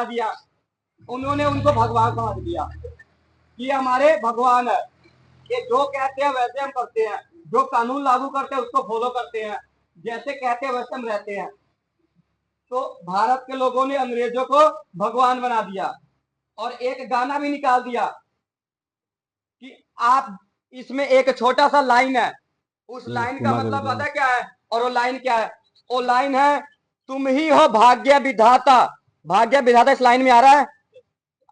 दिया, उन्होंने उनको भगवान समझ लिया कि हमारे भगवान है। ये जो कहते हैं वैसे हम करते हैं, जो कानून लागू करते हैं उसको फॉलो करते हैं, जैसे कहते हैं वैसे हम रहते हैं। तो भारत के लोगों ने अंग्रेजों को भगवान बना दिया और एक गाना भी निकाल दिया कि आप इसमें एक छोटा सा लाइन है, उस लाइन का मतलब पता क्या है? और वो लाइन क्या है? वो लाइन है, तुम ही हो भाग्य विधाता। भाग्य विधाता इस लाइन में आ रहा है,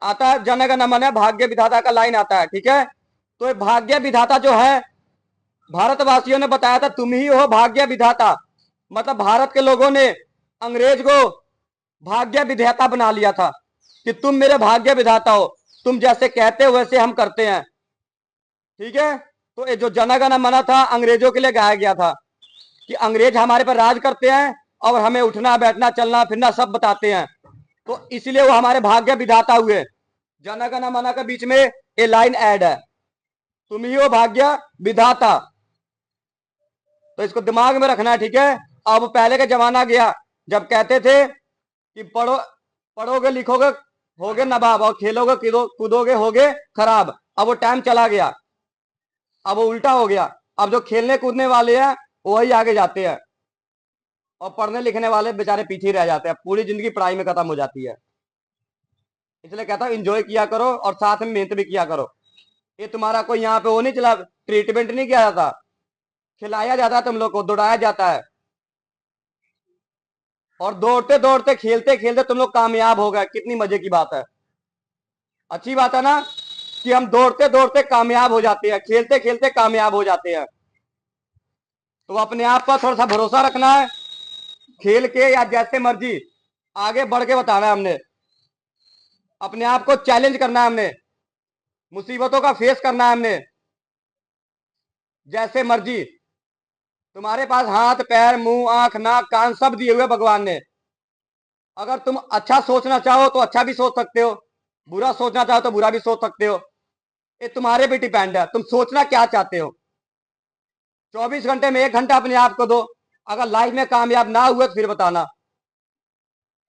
आता है जन गण मन, भाग्य विधाता का लाइन आता है, ठीक है। तो ये भाग्य विधाता जो है, भारतवासियों ने बताया था तुम ही हो भाग्य विधाता, मतलब भारत के लोगों ने अंग्रेज को भाग्य विधाता बना लिया था कि तुम मेरे भाग्य विधाता हो, तुम जैसे कहते हो वैसे हम करते हैं, ठीक है। तो ये जो जन गण मन था अंग्रेजों के लिए गाया गया था कि अंग्रेज हमारे पर राज करते हैं और हमें उठना बैठना चलना फिरना सब बताते हैं, तो इसलिए वो हमारे भाग्य विधाता हुए। जन गण मन के बीच में ये लाइन ऐड है, तुम ही हो भाग्य विधाता। तो इसको दिमाग में रखना है, ठीक है। अब पहले का जमाना गया जब कहते थे कि पढ़ोगे लिखोगे होगे नवाब और खेलोगे कूदोगे होगे खराब। अब वो टाइम चला गया, अब वो उल्टा हो गया। अब जो खेलने कूदने वाले हैं वही आगे जाते हैं और पढ़ने लिखने वाले बेचारे पीछे रह जाते हैं, पूरी जिंदगी पढ़ाई में खत्म हो जाती है। इसलिए कहता हूं एंजॉय किया करो और साथ में मेहनत भी किया करो। ये तुम्हारा कोई यहाँ पे वो नहीं चला, ट्रीटमेंट नहीं किया जाता, खिलाया जाता है तुम लोग को, दौड़ाया जाता है और दौड़ते दौड़ते खेलते खेलते तुम लोग कामयाब हो गए। कितनी मजे की बात है, अच्छी बात है ना कि हम दौड़ते दौड़ते कामयाब हो जाते हैं, खेलते खेलते कामयाब हो जाते हैं। तो अपने आप पर थोड़ा सा भरोसा रखना है, खेल के या जैसे मर्जी आगे बढ़ के बताना है हमने, अपने आप को चैलेंज करना है हमने, मुसीबतों का फेस करना है हमने। जैसे मर्जी तुम्हारे पास हाथ पैर मुंह आंख नाक कान सब दिए हुए भगवान ने, अगर तुम अच्छा सोचना चाहो तो अच्छा भी सोच सकते हो, बुरा सोचना चाहो तो बुरा भी सोच सकते हो। ये तुम्हारे पे डिपेंड है, तुम सोचना क्या चाहते हो। 24 घंटे में 1 घंटा अपने आप को दो, अगर लाइफ में कामयाब ना हुए तो फिर बताना।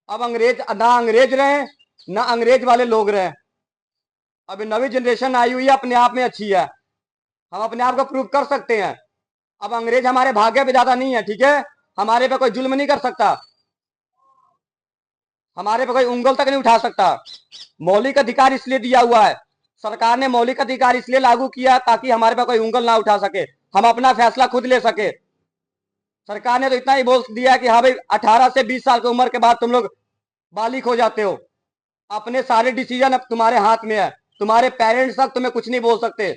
अब अंग्रेज रहे ना अंग्रेज वाले लोग रहे, अभी नवी जनरेशन आई हुई है, अपने आप में अच्छी है, हम अपने आप को प्रूव कर सकते हैं। अब अंग्रेज हमारे भाग्य विधाता नहीं है, ठीक है। हमारे पे कोई जुल्म नहीं कर सकता, हमारे पे कोई उंगल तक नहीं उठा सकता। मौलिक अधिकार इसलिए दिया हुआ है, सरकार ने मौलिक अधिकार इसलिए लागू किया ताकि हमारे पे कोई उंगल ना उठा सके, हम अपना फैसला खुद ले सके। सरकार ने तो इतना ही बोल दिया कि हाँ भाई 18 से 20 साल की उम्र के बाद तुम लोग बालिग हो जाते हो, अपने सारे डिसीजन अब तुम्हारे हाथ में है, तुम्हारे पेरेंट्स तक तुम्हें कुछ नहीं बोल सकते।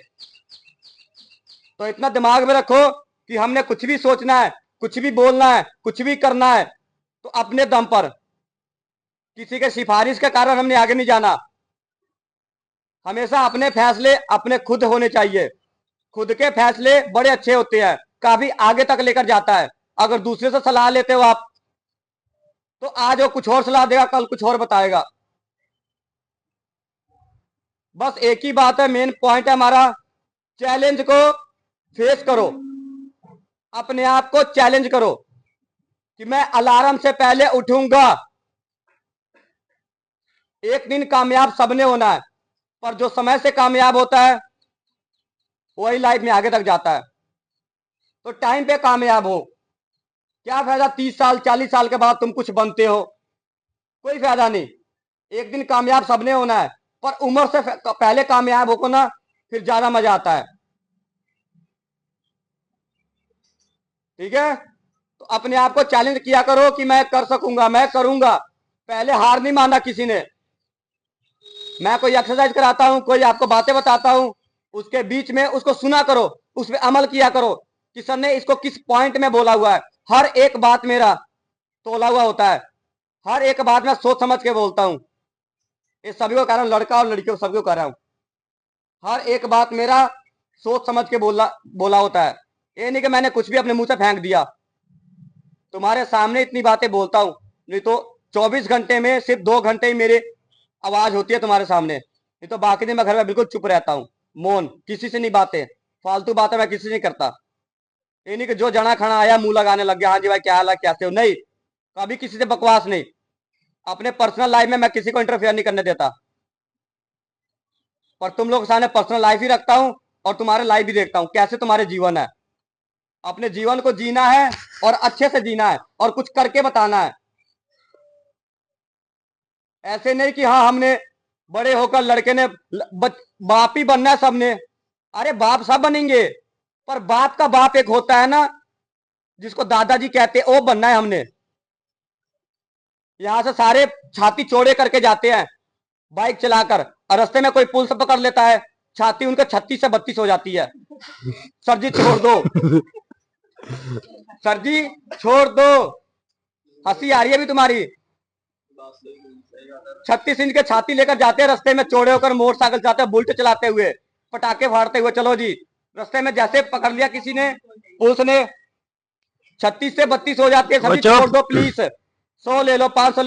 तो इतना दिमाग में रखो कि हमने कुछ भी सोचना है, कुछ भी बोलना है, कुछ भी करना है तो अपने दम पर, किसी के सिफारिश के कारण हमने आगे नहीं जाना। हमेशा अपने फैसले अपने खुद होने चाहिए, खुद के फैसले बड़े अच्छे होते हैं, काफी आगे तक लेकर जाता है। अगर दूसरे से सलाह लेते हो आप तो आज वो कुछ और सलाह देगा, कल कुछ और बताएगा। बस एक ही बात है, मेन पॉइंट है हमारा, चैलेंज को फेस करो, अपने आप को चैलेंज करो कि मैं अलार्म से पहले उठूंगा। एक दिन कामयाब सबने होना है, पर जो समय से कामयाब होता है वही लाइफ में आगे तक जाता है। तो टाइम पे कामयाब हो, क्या फायदा 30 साल 40 साल के बाद तुम कुछ बनते हो, कोई फायदा नहीं। एक दिन कामयाब सबने होना है, पर उम्र से पहले कामयाब हो ना, फिर ज्यादा मजा आता है, ठीक है। तो अपने आप को चैलेंज किया करो कि मैं कर सकूंगा, मैं करूंगा। पहले हार नहीं माना किसी ने, मैं कोई एक्सरसाइज कराता हूं, कोई आपको बातें बताता हूं, उसके बीच में उसको सुना करो, उस पर अमल किया करो कि सर ने इसको किस पॉइंट में बोला हुआ है। हर एक बात मेरा तोला हुआ होता है, हर एक बात मैं सोच समझ के बोलता हूं। ये सभी को कह रहा हूं, लड़का और लड़कियों सभी को कह रहा हूं, हर एक बात मेरा सोच समझ के बोला होता है। ये नहीं कि मैंने कुछ भी अपने मुंह से फेंक दिया। तुम्हारे सामने इतनी बातें बोलता हूं, नहीं तो 24 घंटे में सिर्फ 2 घंटे ही मेरी आवाज होती है तुम्हारे सामने, नहीं तो बाकी दिन मैं घर में बिल्कुल चुप रहता हूँ, मौन, किसी से नहीं बातें, फालतू बातें मैं किसी से नहीं करता। ये नहीं कि जो जना खड़ा आया मुंह लगाने लग गया, हाँ जी भाई क्या हाल है कैसे हो, नहीं, कभी किसी से बकवास नहीं। अपने पर्सनल लाइफ में मैं किसी को इंटरफेयर नहीं करने देता, पर तुम लोग के सामने पर्सनल लाइफ ही रखता हूं और तुम्हारे लाइफ भी देखता हूं कैसे तुम्हारे जीवन है। अपने जीवन को जीना है और अच्छे से जीना है और कुछ करके बताना है। ऐसे नहीं कि हाँ हमने बड़े होकर लड़के ने बाप ही बनना है सबने। अरे बाप सब बनेंगे, पर बाप का बाप एक होता है ना, जिसको दादाजी कहते हैं, वो बनना है हमने। यहां से सारे छाती चौड़े करके जाते हैं बाइक चलाकर, और रास्ते में कोई पुल से पकड़ लेता है, छाती उनके 36 से 32 हो जाती है। सर जी छोड़ दो, सर जी छोड़ दो, हंसी आ रही है भी तुम्हारी। 36 इंच के छाती लेकर जाते हैं रास्ते में, चौड़े होकर मोटरसाइकिल चलाते हैं, बुलेट चलाते हुए, पटाखे फाड़ते हुए। चलो जी, रास्ते में जैसे पकड़ लिया किसी ने, पुलिस ने, 36 से 32 हो जाती है। सर जी छोड़ दो प्लीज, 100 ले लो, 500 ले लो।